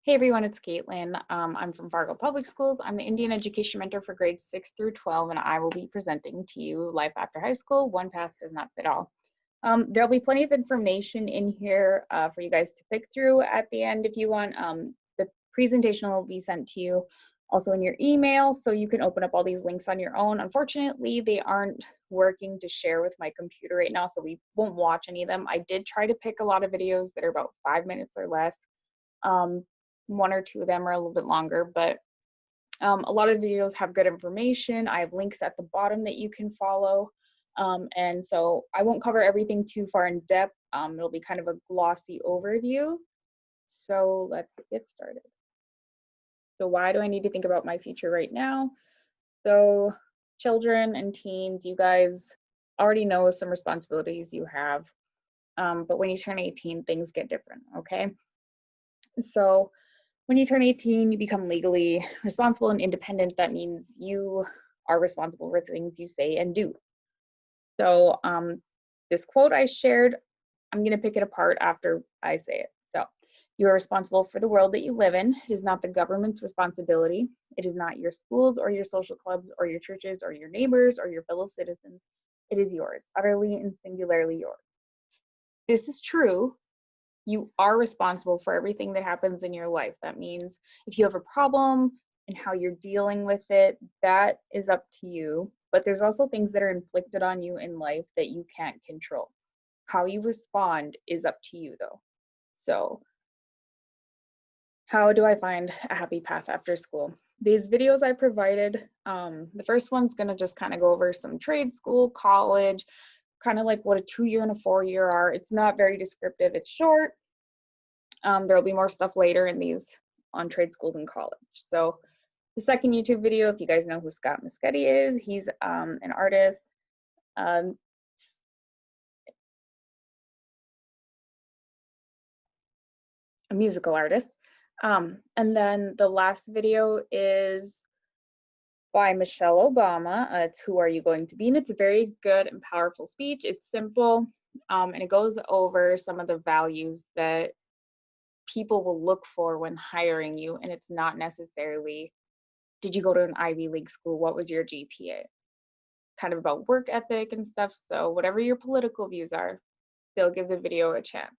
Hey everyone, it's Caitlin. I'm from Fargo Public Schools. I'm the Indian Education Mentor for grades 6 through 12, and I will be presenting to you Life After High School, One Path Does Not Fit All. There'll be plenty of information in here for you guys to pick through at the end if you want. The presentation will be sent to you also in your email, so you can open up all these links on your own. Unfortunately, they aren't working to share with my computer right now, so we won't watch any of them. I did try to pick a lot of videos that are about 5 minutes or less. One or two of them are a little bit longer, but a lot of the videos have good information. I have links at the bottom that you can follow. And so I won't cover everything too far in depth. It'll be kind of a glossy overview. So let's get started. So why do I need to think about my future right now? So children and teens, you guys already know some responsibilities you have. But when you turn 18, things get different, okay? So when you turn 18, you become legally responsible and independent. That means you are responsible for things you say and do. So this quote I shared, I'm going to pick it apart after I say it. So you are responsible for the world that you live in. It is not the government's responsibility. It is not your schools or your social clubs or your churches or your neighbors or your fellow citizens. It is yours, utterly and singularly yours. This is true. You are responsible for everything that happens in your life. That means if you have a problem and how you're dealing with it, that is up to you. But there's also things that are inflicted on you in life that you can't control. How you respond is up to you, though. So, how do I find a happy path after school? These videos I provided, the first one's going to just kind of go over some trade school, college, kind of like what a 2-year and a 4-year are. It's not very descriptive, it's short. There'll be more stuff later in these on trade schools and college. So the second YouTube video, if you guys know who Scott Muschetti is, he's an artist. A musical artist. And then the last video is by Michelle Obama. It's Who Are You Going to Be? And it's a very good and powerful speech. It's simple, and it goes over some of the values that people will look for when hiring you. And it's not necessarily, did you go to an Ivy League school? What was your GPA? Kind of about work ethic and stuff. So whatever your political views are, they'll give the video a chance.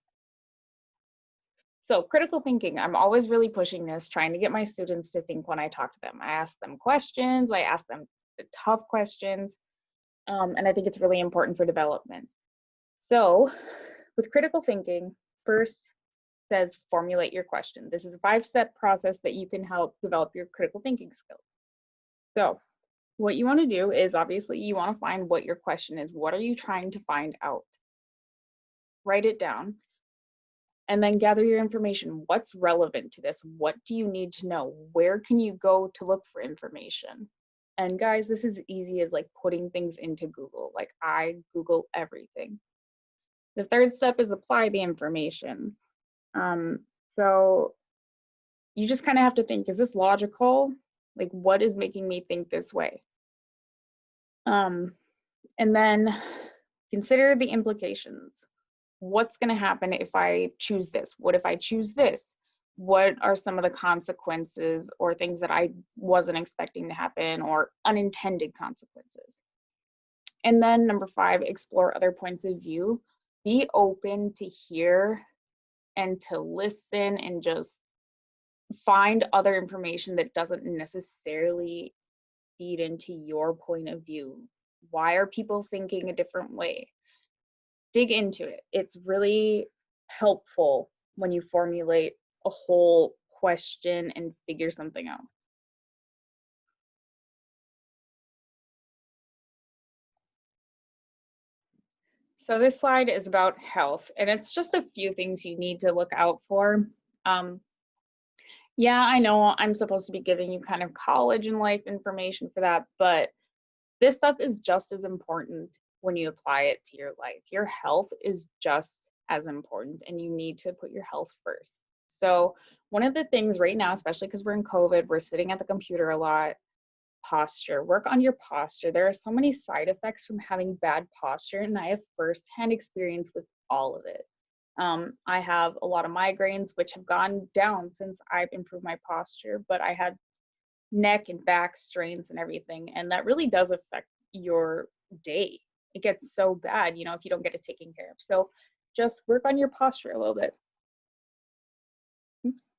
So critical thinking, I'm always really pushing this, trying to get my students to think when I talk to them. I ask them questions, I ask them the tough questions, and I think it's really important for development. So with critical thinking, first says formulate your question. This is a 5-step process that you can help develop your critical thinking skills. So what you want to do is obviously you want to find what your question is. What are you trying to find out? Write it down. And then gather your information. What's relevant to this? What do you need to know? Where can you go to look for information? And guys, this is easy as like putting things into Google. Like I Google everything. The third step is apply the information. So you just kind of have to think, is this logical? Like what is making me think this way? And then consider the implications. What's going to happen if I choose this? What if I choose this? What are some of the consequences or things that I wasn't expecting to happen or unintended consequences? And then number 5, explore other points of view. Be open to hear and to listen and just find other information that doesn't necessarily feed into your point of view. Why are people thinking a different way? Dig into it. It's really helpful when you formulate a whole question and figure something out. So this slide is about health, and it's just a few things you need to look out for. Yeah, I know I'm supposed to be giving you kind of college and life information for that, but this stuff is just as important when you apply it to your life. Your health is just as important, and you need to put your health first. So one of the things right now, especially because we're in COVID, we're sitting at the computer a lot. Posture, work on your posture. There are so many side effects from having bad posture, and I have firsthand experience with all of it. I have a lot of migraines, which have gone down since I've improved my posture, but I had neck and back strains and everything, and that really does affect your day. It gets so bad, if you don't get it taken care of. So just work on your posture a little bit. Oops.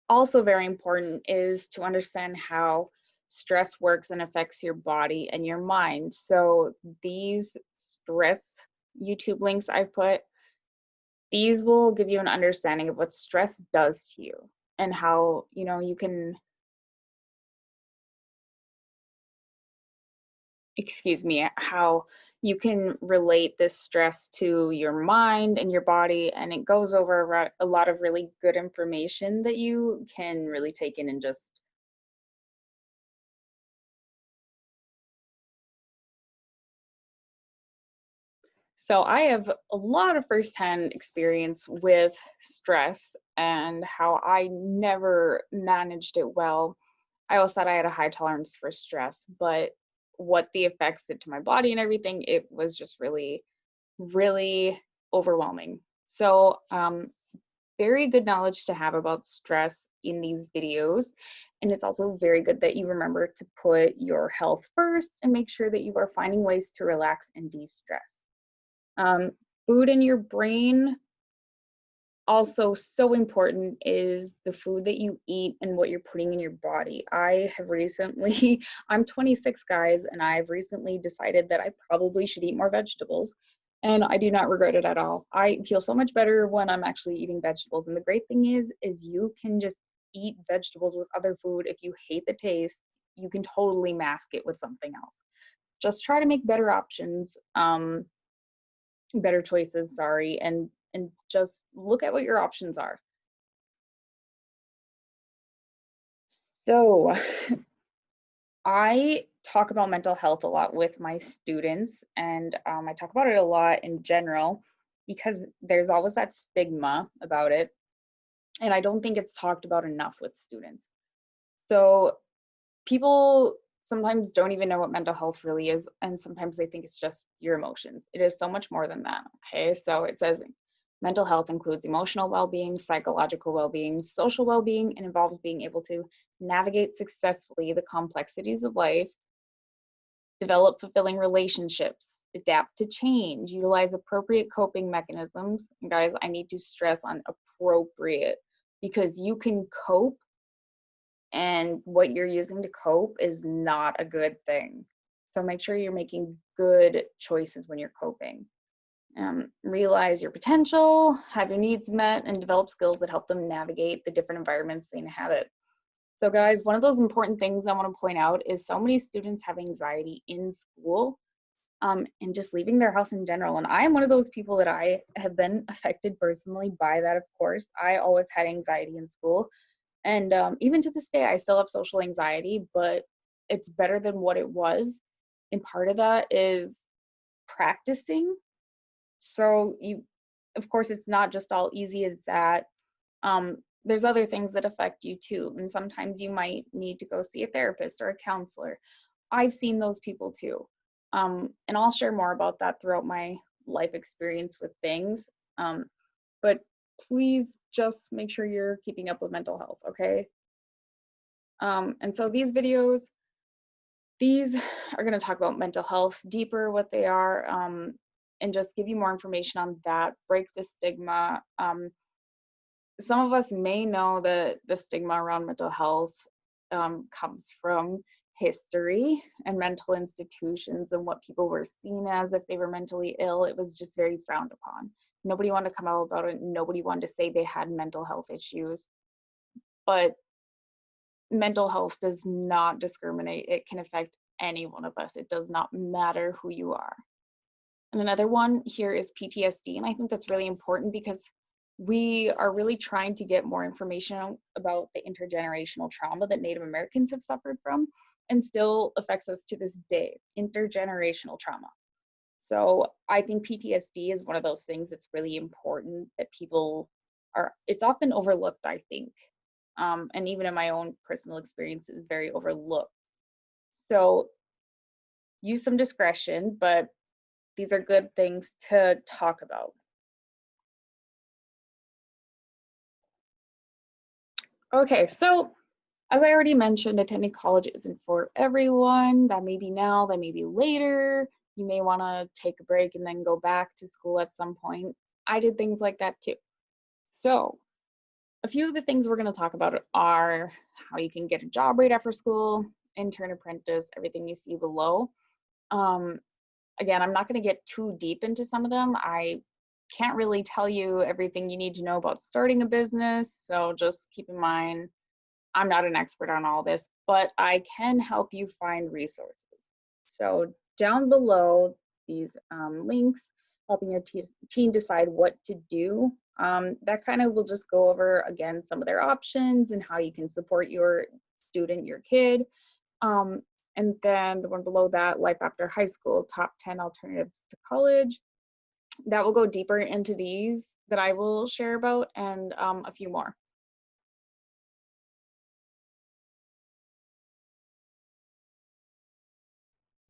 Also very important is to understand how stress works and affects your body and your mind. So these stress YouTube links I put, these will give you an understanding of what stress does to you and how, you can, excuse me, how you can relate this stress to your mind and your body. And it goes over a lot of really good information that you can really take in and just. So I have a lot of firsthand experience with stress and how I never managed it well. I always thought I had a high tolerance for stress, but what the effects did to my body and everything, it was just really, really overwhelming. So, very good knowledge to have about stress in these videos. And it's also very good that you remember to put your health first and make sure that you are finding ways to relax and de stress. Um, Food in your brain, also so important is the food that you eat and what you're putting in your body. I have recently, I'm 26 guys, and I've recently decided that I probably should eat more vegetables. And I do not regret it at all. I feel so much better when I'm actually eating vegetables. And the great thing is you can just eat vegetables with other food. If you hate the taste, you can totally mask it with something else. Just try to make better options. Better choices, sorry, and just look at what your options are. So I talk about mental health a lot with my students, and I talk about it a lot in general because there's always that stigma about it, and I don't think it's talked about enough with students. So people sometimes don't even know what mental health really is, and sometimes they think it's just your emotions. It is so much more than that. Okay, so it says mental health includes emotional well-being, psychological well-being, social well-being, and involves being able to navigate successfully the complexities of life, develop fulfilling relationships, adapt to change, utilize appropriate coping mechanisms. And guys, I need to stress on appropriate, because you can cope, and what you're using to cope is not a good thing. So make sure you're making good choices when you're coping. Realize your potential, have your needs met, and develop skills that help them navigate the different environments they inhabit. So guys, one of those important things I want to point out is so many students have anxiety in school, and just leaving their house in general. And I am one of those people that I have been affected personally by that, of course. I always had anxiety in school. And even to this day, I still have social anxiety, but it's better than what it was. And part of that is practicing. So of course, it's not just all easy as that. There's other things that affect you too. And sometimes you might need to go see a therapist or a counselor. I've seen those people too. And I'll share more about that throughout my life experience with things. But please just make sure you're keeping up with mental health, okay? And so these are going to talk about mental health deeper, what they are, and just give you more information on that, break the stigma. Some of us may know that the stigma around mental health comes from history and mental institutions and what people were seen as if they were mentally ill. It was just very frowned upon. Nobody wanted to come out about it. Nobody wanted to say they had mental health issues. But mental health does not discriminate. It can affect any one of us. It does not matter who you are. And another one here is PTSD. And I think that's really important because we are really trying to get more information about the intergenerational trauma that Native Americans have suffered from and still affects us to this day, intergenerational trauma. So I think PTSD is one of those things that's really important that it's often overlooked, I think. And even in my own personal experience, is very overlooked. So use some discretion, but these are good things to talk about. Okay, so as I already mentioned, attending college isn't for everyone. That may be now, that may be later. You may want to take a break and then go back to school at some point. I did things like that too. So, a few of the things we're going to talk about are how you can get a job right after school, intern, apprentice, everything you see below. Um, Again, I'm not going to get too deep into some of them. I can't really tell you everything you need to know about starting a business. So just keep in mind, I'm not an expert on all this, but I can help you find resources. So down below, these links, helping your teen decide what to do. That kind of will just go over, again, some of their options and how you can support your student, your kid. Um, and then the one below that, Life After High School, Top 10 Alternatives to College. That will go deeper into these that I will share about and a few more.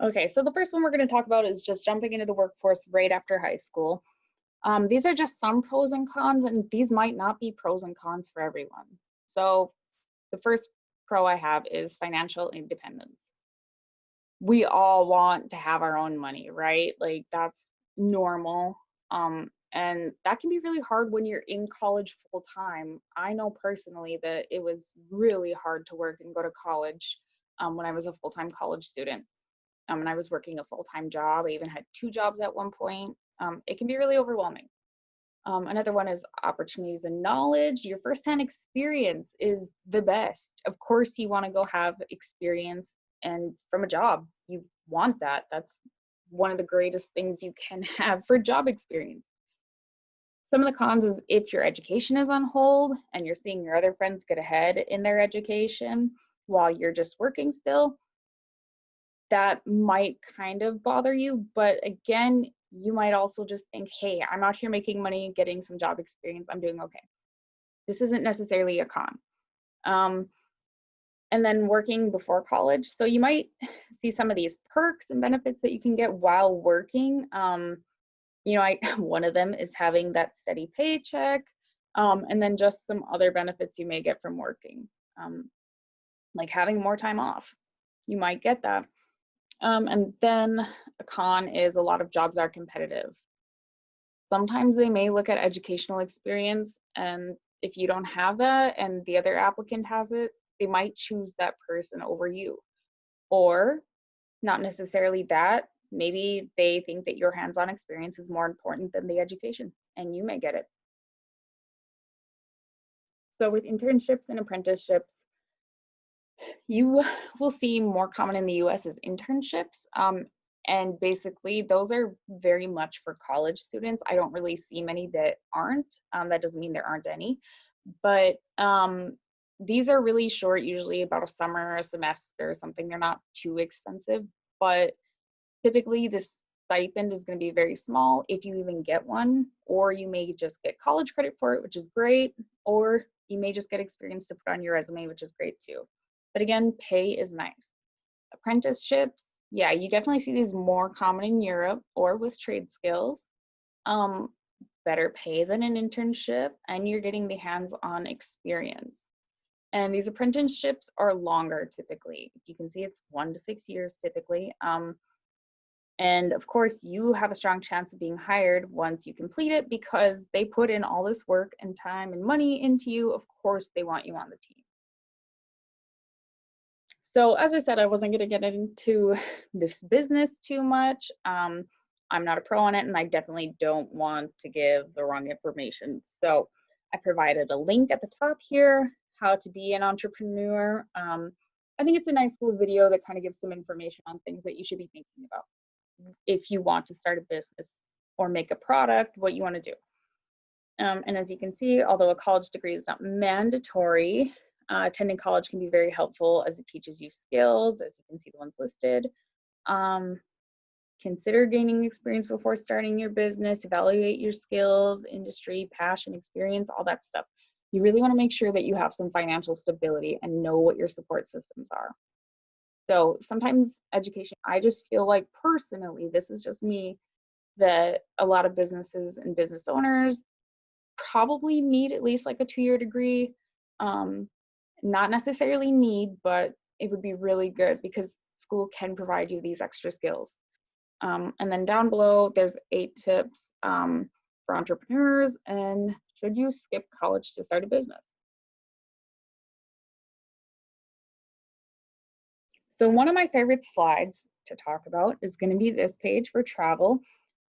Okay, so the first one we're going to talk about is just jumping into the workforce right after high school. These are just some pros and cons, and these might not be pros and cons for everyone. So the first pro I have is financial independence. We all want to have our own money, right? Like that's normal. And that can be really hard when you're in college full time. I know personally that it was really hard to work and go to college when I was a full time college student. And I was working a full time job. I even had two jobs at one point. It can be really overwhelming. Another one is opportunities and knowledge. Your firsthand experience is the best. Of course, you want to go have experience and from a job. You want that. That's one of the greatest things you can have for job experience. Some of the cons is if your education is on hold and you're seeing your other friends get ahead in their education while you're just working still, that might kind of bother you. But again, you might also just think, hey, I'm out here making money, getting some job experience. I'm doing okay. This isn't necessarily a con. Um, and then working before college. So you might see some of these perks and benefits that you can get while working. One of them is having that steady paycheck, and then just some other benefits you may get from working, like having more time off. You might get that. And then a con is a lot of jobs are competitive. Sometimes they may look at educational experience, and if you don't have that and the other applicant has it, they might choose that person over you. Or not necessarily that, maybe they think that your hands-on experience is more important than the education, and you may get it. So with internships and apprenticeships, you will see more common in the US as internships. And basically, those are very much for college students. I don't really see many that aren't. That doesn't mean there aren't any. But these are really short, usually about a summer, a semester, or something. They're not too expensive. But typically, this stipend is going to be very small if you even get one, or you may just get college credit for it, which is great, or you may just get experience to put on your resume, which is great too. But again, pay is nice. Apprenticeships, yeah, you definitely see these more common in Europe or with trade skills. Um, Better pay than an internship, and you're getting the hands-on experience. And these apprenticeships are longer typically. You can see it's 1 to 6 years typically. And of course, you have a strong chance of being hired once you complete it because they put in all this work and time and money into you. Of course, they want you on the team. So as I said, I wasn't going to get into this business too much. I'm not a pro on it, and I definitely don't want to give the wrong information. So I provided a link at the top here, how to be an entrepreneur. I think it's a nice little video that kind of gives some information on things that you should be thinking about if you want to start a business or make a product, what you want to do. And as you can see, although a college degree is not mandatory, attending college can be very helpful as it teaches you skills, as you can see the ones listed. Consider gaining experience before starting your business, evaluate your skills, industry, passion, experience, all that stuff. You really want to make sure that you have some financial stability and know what your support systems are. So sometimes education, I just feel like personally, this is just me, that a lot of businesses and business owners probably need at least like a 2-year degree. Um, Not necessarily need, but it would be really good because school can provide you these extra skills. And then down below, there's 8 tips for entrepreneurs and should you skip college to start a business. So one of my favorite slides to talk about is going to be this page for travel.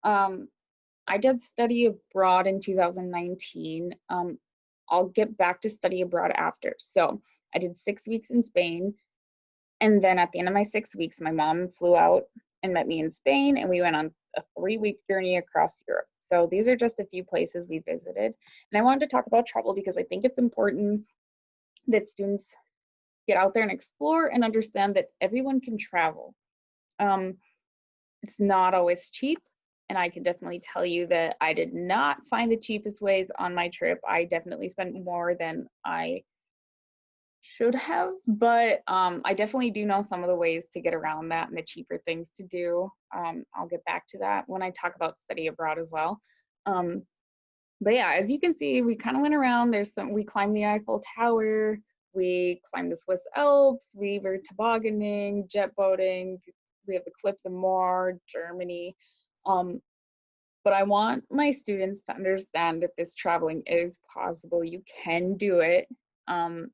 Um, I did study abroad in 2019. I'll get back to study abroad after. So I did 6 weeks in Spain. And then at the end of my 6 weeks, my mom flew out and met me in Spain, and we went on a 3-week journey across Europe. So these are just a few places we visited. And I wanted to talk about travel because I think it's important that students get out there and explore and understand that everyone can travel. Um, it's not always cheap. And I can definitely tell you that I did not find the cheapest ways on my trip. I definitely spent more than I should have, but I definitely do know some of the ways to get around that and the cheaper things to do. I'll get back to that when I talk about study abroad as well. Um, but yeah, as you can see, we kind of went around. We climbed the Eiffel Tower, we climbed the Swiss Alps, we were tobogganing, jet boating. We have the Cliffs of Moher, Germany. Um, but I want my students to understand that this traveling is possible. You can do it. Um,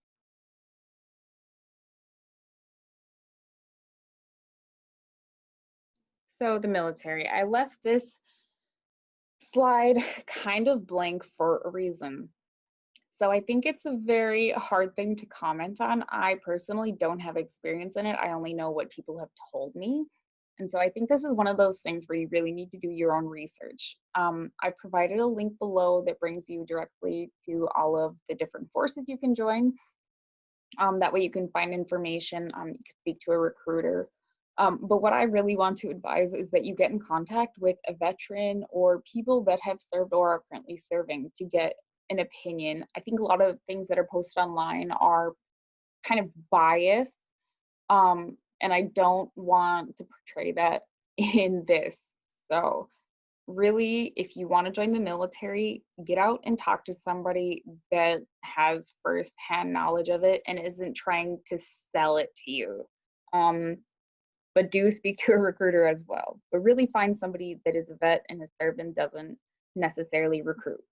So the military, I left this slide kind of blank for a reason. So I think it's a very hard thing to comment on. I personally don't have experience in it. I only know what people have told me. And so I think this is one of those things where you really need to do your own research. I provided a link below that brings you directly to all of the different forces you can join. That way you can find information, you can speak to a recruiter. But what I really want to advise is that you get in contact with a veteran or people that have served or are currently serving to get an opinion. I think a lot of things that are posted online are kind of biased, and I don't want to portray that in this. So really, if you want to join the military, get out and talk to somebody that has firsthand knowledge of it and isn't trying to sell it to you. Um, but do speak to a recruiter as well. But really find somebody that is a vet and has served and doesn't necessarily recruit.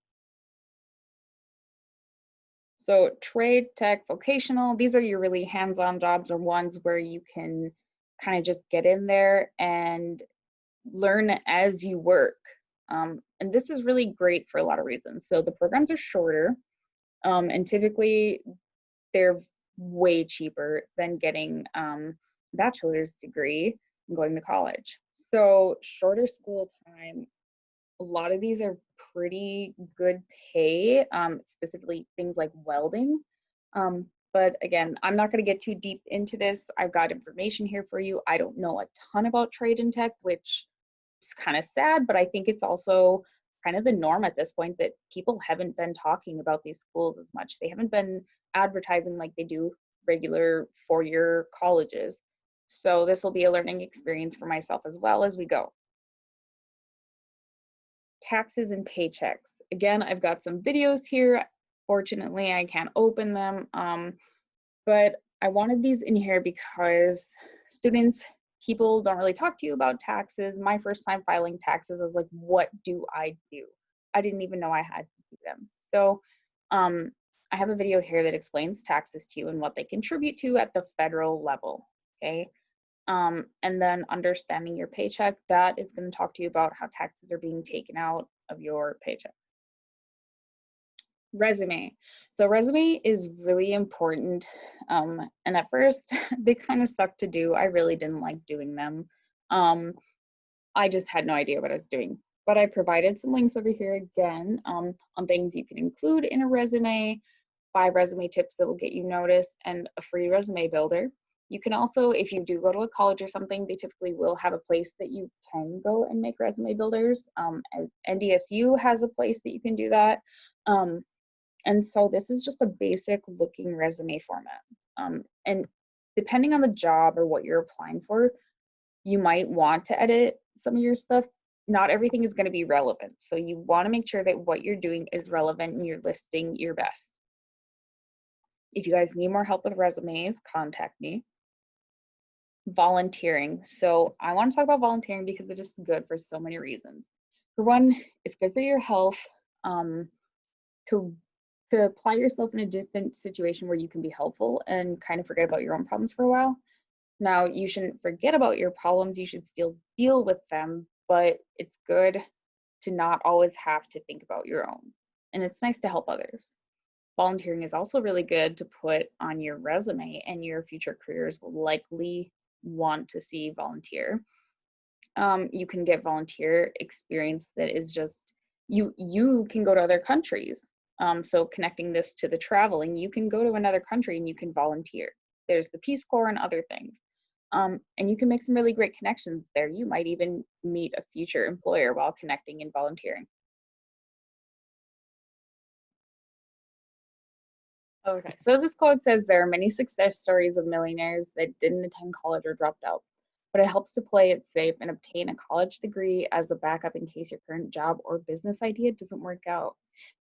So trade, tech, vocational, these are your really hands-on jobs or ones where you can kind of just get in there and learn as you work. And this is really great for a lot of reasons. So the programs are shorter, and typically they're way cheaper than getting bachelor's degree and going to college. So shorter school time, a lot of these are pretty good pay, specifically things like welding. But again, I'm not going to get too deep into this. I've got information here for you. I don't know a ton about trade and tech, which is kind of sad, but I think it's also kind of the norm at this point that people haven't been talking about these schools as much. They haven't been advertising like they do regular 4-year colleges. So this will be a learning experience for myself as well as we go. Taxes and paychecks. Again, I've got some videos here. Fortunately, I can't open them, but I wanted these in here because students, people don't really talk to you about taxes. My first time filing taxes, I was like, what do I do? I didn't even know I had to do them. So I have a video here that explains taxes to you and what they contribute to at the federal level, okay? And then understanding your paycheck, that is going to talk to you about how taxes are being taken out of your paycheck. Resume. So resume is really important. And at first they kind of suck to do. I really didn't like doing them. I just had no idea what I was doing. But I provided some links over here again on things you can include in a resume, 5 resume tips that will get you noticed, and a free resume builder. You can also, if you do go to a college or something, they typically will have a place that you can go and make resume builders. As NDSU has a place that you can do that. And so this is just a basic looking resume format. And depending on the job or what you're applying for, you might want to edit some of your stuff not everything is going to be relevant. So you want to make sure that what you're doing is relevant and you're listing your best. If you guys need more help with resumes, contact me. Volunteering. So I want to talk about volunteering because it is good for so many reasons. For one, it's good for your health. To apply yourself in a different situation where you can be helpful and kind of forget about your own problems for a while. Now, you shouldn't forget about your problems, you should still deal with them, but it's good to not always have to think about your own. And it's nice to help others. Volunteering is also really good to put on your resume, and your future careers will likely want to see volunteer. You can get volunteer experience that is just you can go to other countries. So connecting this to the traveling, you can go to another country and you can volunteer. There's the Peace Corps and other things. And you can make some really great connections there. You might even meet a future employer while connecting and volunteering. Okay, so this quote says there are many success stories of millionaires that didn't attend college or dropped out, but it helps to play it safe and obtain a college degree as a backup in case your current job or business idea doesn't work out.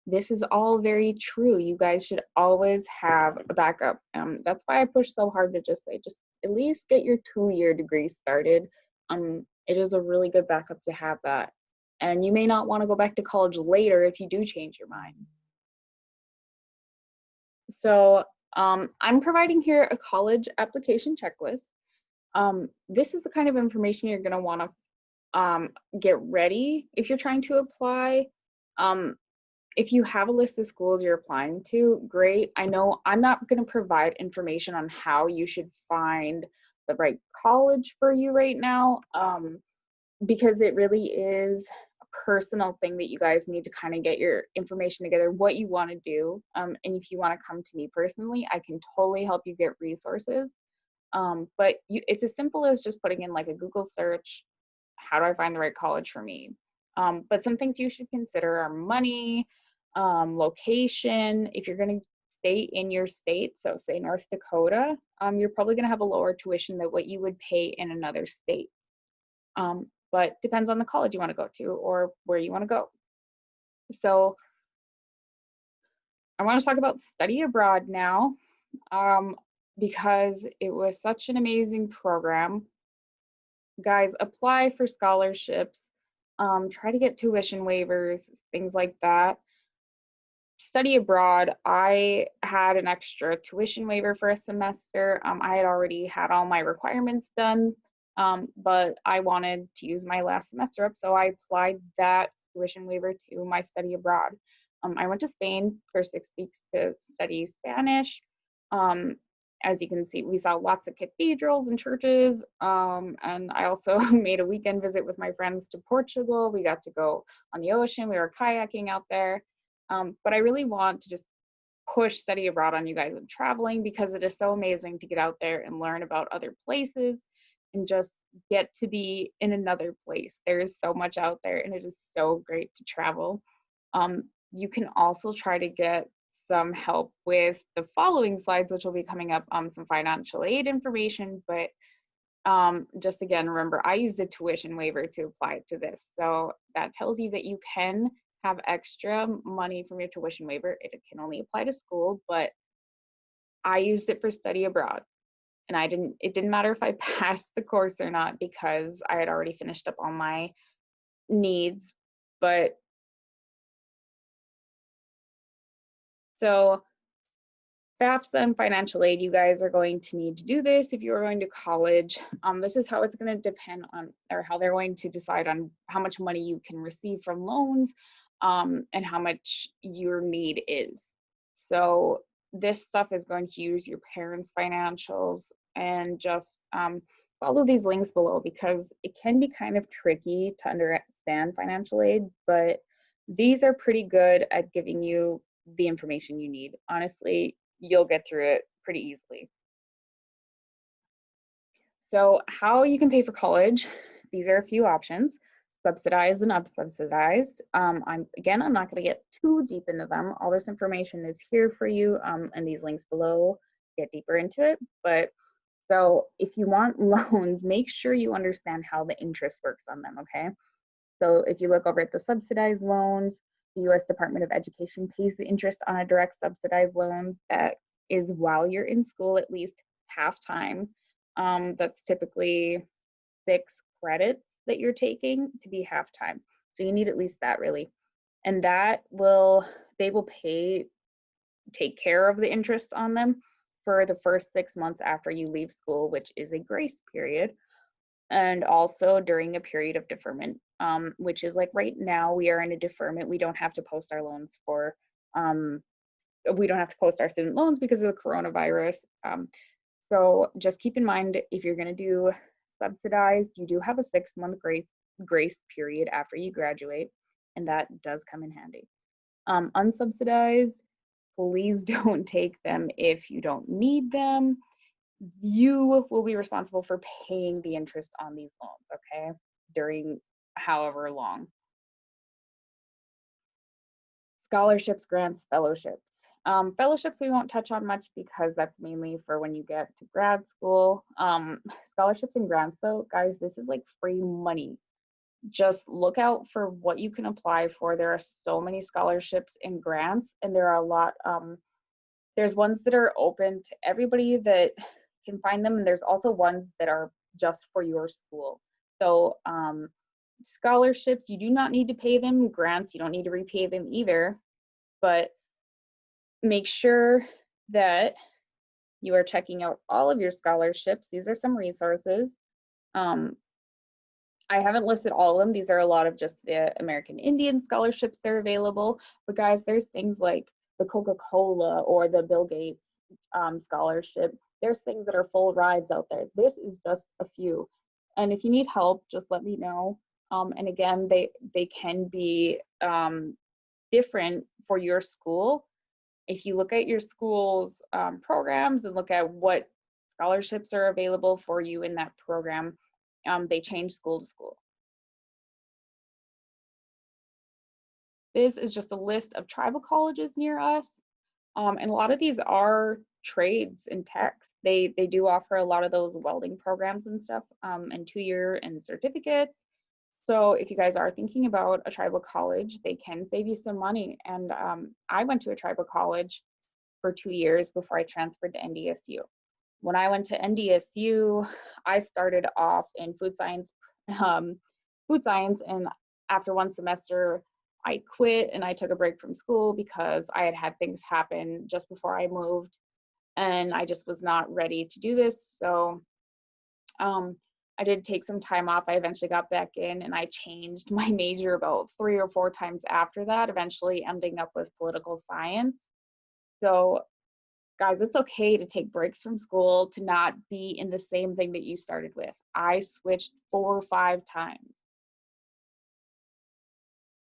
This is all very true. You guys should always have a backup. That's why I push so hard to just say, just at least get your 2-year degree started. It is a really good backup to have that. And you may not want to go back to college later if you do change your mind. So I'm providing here a college application checklist. This is the kind of information you're going to want to get ready if you're trying to apply. If you have a list of schools you're applying to, great. I know I'm not going to provide information on how you should find the right college for you right now, because it really is a personal thing that you guys need to kind of get your information together, what you want to do. And if you want to come to me personally, I can totally help you get resources. But it's as simple as just putting in like a Google search, how do I find the right college for me? But some things you should consider are money, location. If you're going to stay in your state, so say North Dakota, you're probably going to have a lower tuition than what you would pay in another state. But depends on the college you want to go to or where you want to go. So I want to talk about study abroad now, because it was such an amazing program. Guys, apply for scholarships, try to get tuition waivers, things like that. Study abroad, I had an extra tuition waiver for a semester. I had already had all my requirements done, but I wanted to use my last semester up, so I applied that tuition waiver to my study abroad. I went to Spain for 6 weeks to study Spanish. As you can see, we saw lots of cathedrals and churches, and I also made a weekend visit with my friends to Portugal. We got to go on the ocean. We were kayaking out there. But I really want to just push study abroad on you guys and traveling, because it is so amazing to get out there and learn about other places and just get to be in another place. There is so much out there and it is so great to travel. You can also try to get some help with the following slides, which will be coming up, some financial aid information, but just again, remember, I used a tuition waiver to apply to this. So that tells you that you can have extra money from your tuition waiver. It can only apply to school, but I used it for study abroad. And it didn't matter if I passed the course or not, because I had already finished up all my needs. But so FAFSA and financial aid, you guys are going to need to do this if you're going to college. This is how it's going to depend on, or how they're going to decide on how much money you can receive from loans, and how much your need is. So this stuff is going to use your parents' financials, and just follow these links below, because it can be kind of tricky to understand financial aid, but these are pretty good at giving you the information you need. Honestly, you'll get through it pretty easily. So how you can pay for college, these are a few options: subsidized and unsubsidized. I'm not going to get too deep into them. All this information is here for you, and these links below get deeper into it. But so if you want loans, make sure you understand how the interest works on them, okay? So if you look over at the subsidized loans, the U.S. Department of Education pays the interest on a direct subsidized loan that is while you're in school at least half time. That's typically 6 credits that you're taking to be half time. So you need at least that really. And they will take care of the interest on them for the first 6 months after you leave school, which is a grace period, and also during a period of deferment, which is like right now we are in a deferment. We don't have to post our loans for, we don't have to post our student loans because of the coronavirus. So just keep in mind, if you're going to do subsidized, you do have a 6-month grace period after you graduate, and that does come in handy. Unsubsidized, please don't take them if you don't need them. You will be responsible for paying the interest on these loans, okay, during however long. Scholarships, grants, fellowships. Fellowships we won't touch on much because that's mainly for when you get to grad school. Scholarships and grants though, guys, this is like free money. Just look out for what you can apply for. There are so many scholarships and grants, and there are a lot, there's ones that are open to everybody that can find them, and there's also ones that are just for your school. So scholarships, you do not need to pay them. Grants, you don't need to repay them either, but make sure that you are checking out all of your scholarships. These are some resources. I haven't listed all of them. These are a lot of just the American Indian scholarships that are available. But guys, there's things like the Coca-Cola or the Bill Gates scholarship. There's things that are full rides out there. This is just a few. And if you need help, just let me know. And again, they can be different for your school. If you look at your school's programs and look at what scholarships are available for you in that program, they change school to school. This is just a list of tribal colleges near us. And a lot of these are trades and techs. They do offer a lot of those welding programs and stuff, and 2-year and certificates. So if you guys are thinking about a tribal college, they can save you some money. And I went to a tribal college for 2 years before I transferred to NDSU. When I went to NDSU, I started off in food science, and after 1 semester, I quit and I took a break from school because I had had things happen just before I moved, and I just was not ready to do this. So I did take some time off. I eventually got back in and I changed my major about 3 or 4 times after that, eventually ending up with political science. So guys, it's okay to take breaks from school, to not be in the same thing that you started with. I switched 4 or 5 times.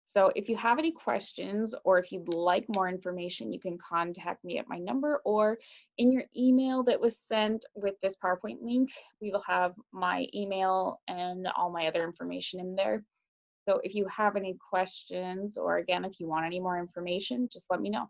So if you have any questions or if you'd like more information, you can contact me at my number, or in your email that was sent with this PowerPoint link, we will have my email and all my other information in there. So if you have any questions, or again, if you want any more information, just let me know.